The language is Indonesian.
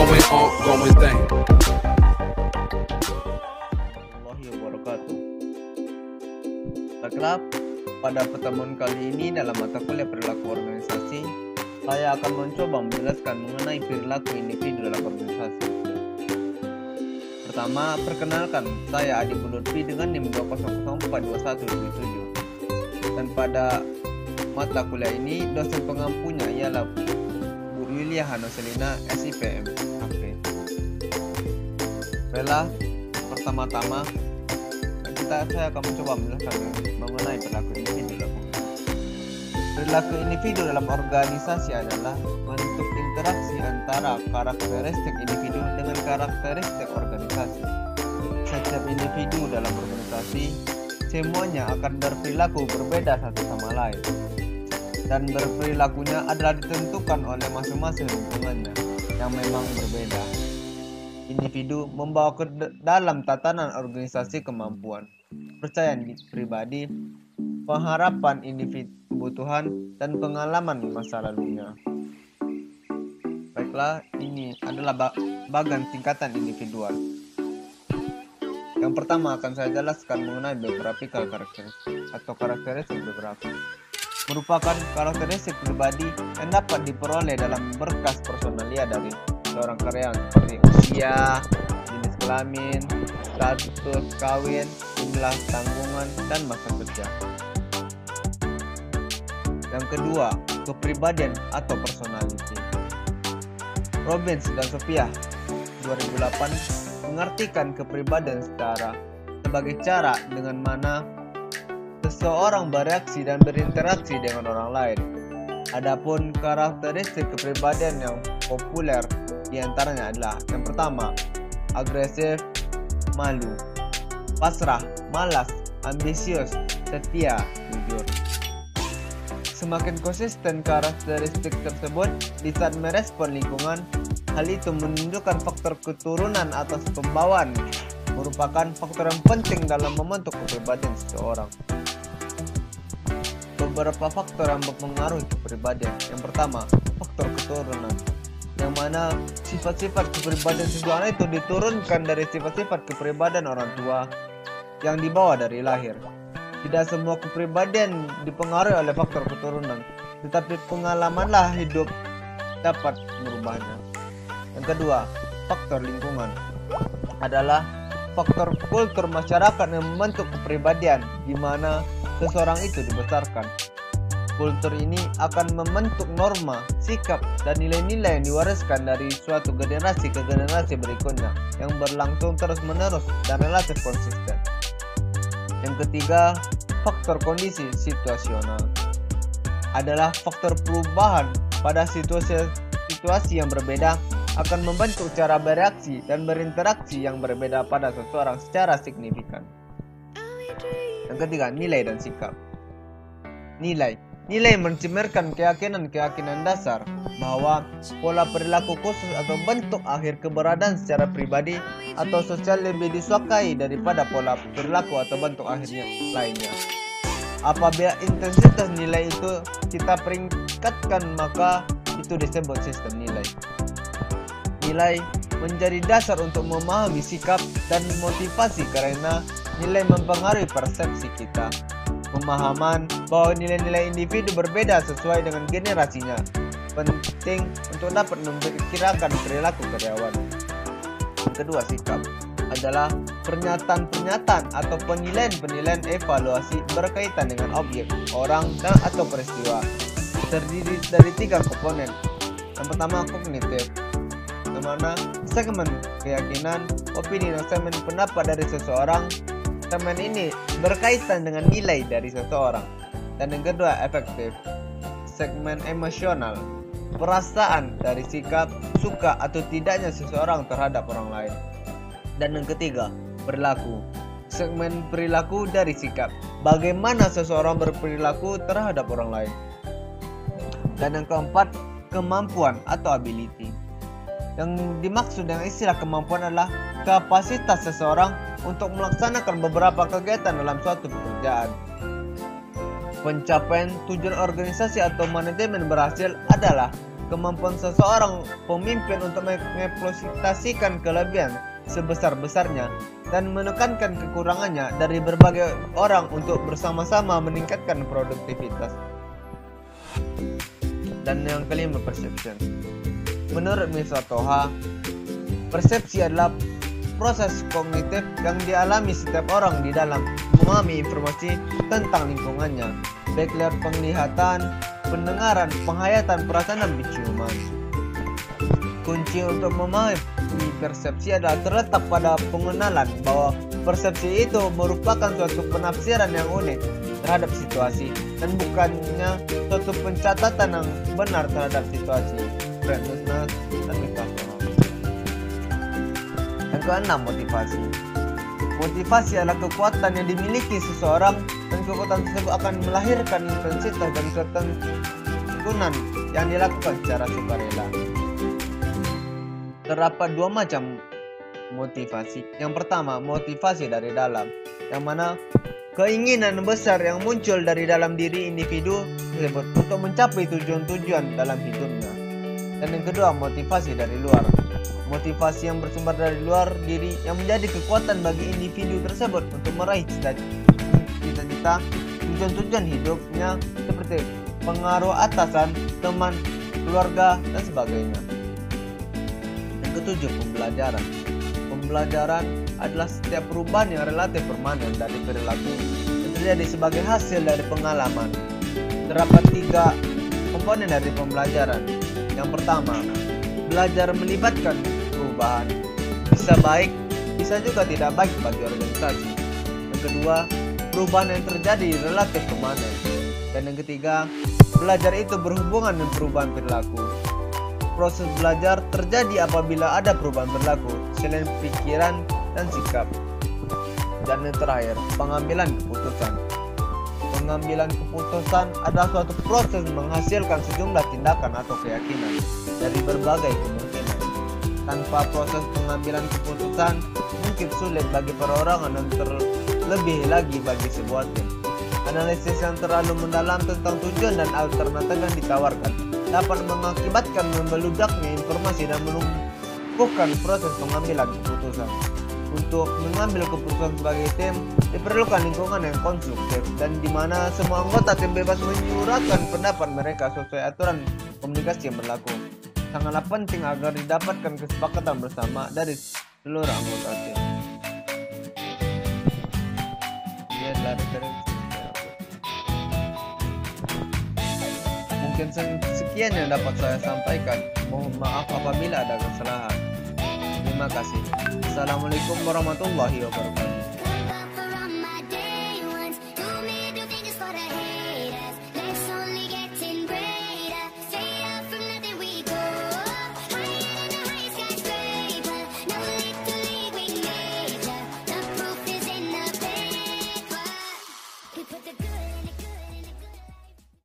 ongoing thing. Warahmatullahi wabarakatuh. Baiklah, pada pertemuan kali ini dalam mata kuliah perilaku organisasi, saya akan mencoba menjelaskan mengenai perilaku individu dalam organisasi. Pertama, perkenalkan, saya Adi Lutfi dengan NIM 2004217. Dan pada mata kuliah ini, dosen pengampunya ialah Bu Yulia Hanoselina, SIPM, HP. Baiklah, pertama-tama saya akan mencoba menjelaskan mengenai perilaku individu dalam organisasi. Perilaku individu dalam organisasi adalah bentuk interaksi antara karakteristik individu dengan karakteristik organisasi. Setiap individu dalam organisasi semuanya akan berperilaku berbeda satu sama lain, dan berperilakunya adalah ditentukan oleh masing-masing lingkungannya yang memang berbeda. Individu membawa ke dalam tatanan organisasi kemampuan, kepercayaan pribadi, pengharapan individu, kebutuhan, dan pengalaman masa lalunya. Baiklah, ini adalah bagian tingkatan individual. Yang pertama akan saya jelaskan mengenai biographical karakteristik atau karakteristik biografi. Merupakan karakteristik pribadi yang dapat diperoleh dalam berkas personalia dari seorang karyawan seperti usia, jenis kelamin, status kawin, jumlah tanggungan, dan masa kerja. Yang kedua, kepribadian atau personality. Robbins dan Sophia 2008 mengartikan kepribadian sebagai cara dengan mana seseorang bereaksi dan berinteraksi dengan orang lain. Adapun karakteristik kepribadian yang populer diantaranya adalah yang pertama, agresif, malu, pasrah, malas, ambisius, setia, jujur. Semakin konsisten karakteristik tersebut di saat merespon lingkungan, hal itu menunjukkan faktor keturunan atas pembawaan merupakan faktor yang penting dalam membentuk kepribadian seseorang. Beberapa faktor yang mempengaruhi kepribadian. Yang pertama, faktor keturunan, yang mana sifat-sifat kepribadian seseorang itu diturunkan dari sifat-sifat kepribadian orang tua yang dibawa dari lahir. Tidak semua kepribadian dipengaruhi oleh faktor keturunan, tetapi pengalamanlah hidup dapat merubahnya. Yang kedua, faktor lingkungan adalah faktor kultur masyarakat yang membentuk kepribadian di mana seseorang itu dibesarkan. Kultur ini akan membentuk norma, sikap, dan nilai-nilai yang diwariskan dari suatu generasi ke generasi berikutnya yang berlangsung terus-menerus dan relatif konsisten. Yang ketiga, faktor kondisi situasional adalah faktor perubahan pada situasi yang berbeda akan membentuk cara bereaksi dan berinteraksi yang berbeda pada seseorang secara signifikan. Yang ketiga, nilai dan sikap. Nilai mencerminkan keyakinan dasar bahwa pola perilaku khusus atau bentuk akhir keberadaan secara pribadi atau sosial lebih disukai daripada pola perilaku atau bentuk akhirnya lainnya. Apabila intensitas nilai itu kita peringkatkan, maka itu disebut sistem nilai. Nilai menjadi dasar untuk memahami sikap dan motivasi karena nilai mempengaruhi persepsi kita. Pemahaman bahwa nilai-nilai individu berbeda sesuai dengan generasinya penting untuk dapat memperkirakan perilaku karyawan. Yang kedua, sikap adalah pernyataan-pernyataan atau penilaian-penilaian evaluasi berkaitan dengan objek, orang, dan atau peristiwa. Terdiri dari 3 komponen. Yang pertama, kognitif, di mana segmen keyakinan, opini, dan segmen pendapat dari seseorang. Segmen ini berkaitan dengan nilai dari seseorang. Dan yang kedua, efektif, segmen emosional, perasaan dari sikap, suka atau tidaknya seseorang terhadap orang lain. Dan yang ketiga, perilaku, segmen perilaku dari sikap, bagaimana seseorang berperilaku terhadap orang lain. Dan yang keempat, kemampuan atau ability. Yang dimaksud dengan istilah kemampuan adalah kapasitas seseorang untuk melaksanakan beberapa kegiatan dalam suatu pekerjaan. Pencapaian tujuan organisasi atau manajemen berhasil adalah kemampuan seseorang pemimpin untuk mengeksploitasikan kelebihan sebesar-besarnya dan menekankan kekurangannya dari berbagai orang untuk bersama-sama meningkatkan produktivitas. Dan yang kelima, perception. Menurut Misa Toha, persepsi adalah proses kognitif yang dialami setiap orang di dalam memahami informasi tentang lingkungannya, baik lewat penglihatan, pendengaran, penghayatan, perasaan, dan penciuman. Kunci untuk memahami persepsi adalah terletak pada pengenalan bahwa persepsi itu merupakan suatu penafsiran yang unik terhadap situasi dan bukannya suatu pencatatan yang benar terhadap situasi. Dan yang keenam, motivasi. Motivasi adalah kekuatan yang dimiliki seseorang, dan kekuatan tersebut akan melahirkan intensitas dan ketekkunan yang dilakukan secara sukarela. Terdapat dua macam motivasi. Yang pertama, motivasi dari dalam, yang mana keinginan besar yang muncul dari dalam diri individu tersebut untuk mencapai tujuan-tujuan dalam hidupnya. Dan yang kedua, motivasi dari luar. Motivasi yang bersumber dari luar diri yang menjadi kekuatan bagi individu tersebut untuk meraih cita-cita, tujuan-tujuan hidupnya seperti pengaruh atasan, teman, keluarga, dan sebagainya. Yang ketujuh, pembelajaran. Pembelajaran adalah setiap perubahan yang relatif permanen dari perilaku yang terjadi sebagai hasil dari pengalaman. Terdapat tiga komponen dari pembelajaran. Yang pertama, belajar melibatkan perubahan. Bisa baik, bisa juga tidak baik bagi organisasi. Yang kedua, perubahan yang terjadi relatif permanen. Dan yang ketiga, belajar itu berhubungan dengan perubahan perilaku. Proses belajar terjadi apabila ada perubahan perilaku selain pikiran dan sikap. Dan yang terakhir, pengambilan keputusan. Pengambilan keputusan adalah suatu proses menghasilkan sejumlah tindakan atau keyakinan dari berbagai kemungkinan. Tanpa proses pengambilan keputusan, mungkin sulit bagi perorangan dan terlebih lagi bagi sebuah tim. Analisis yang terlalu mendalam tentang tujuan dan alternatif yang ditawarkan dapat mengakibatkan membeludaknya informasi dan melumpuhkan proses pengambilan keputusan. Untuk mengambil keputusan sebagai tim, diperlukan lingkungan yang konstruktif dan di mana semua anggota tim bebas menyuarakan pendapat mereka sesuai aturan komunikasi yang berlaku. Sangatlah penting agar didapatkan kesepakatan bersama dari seluruh anggota tim. Ini adalah referensi. Mungkin sekian yang dapat saya sampaikan. Mohon maaf apabila ada kesalahan. Terima kasih. Assalamualaikum warahmatullahi wabarakatuh.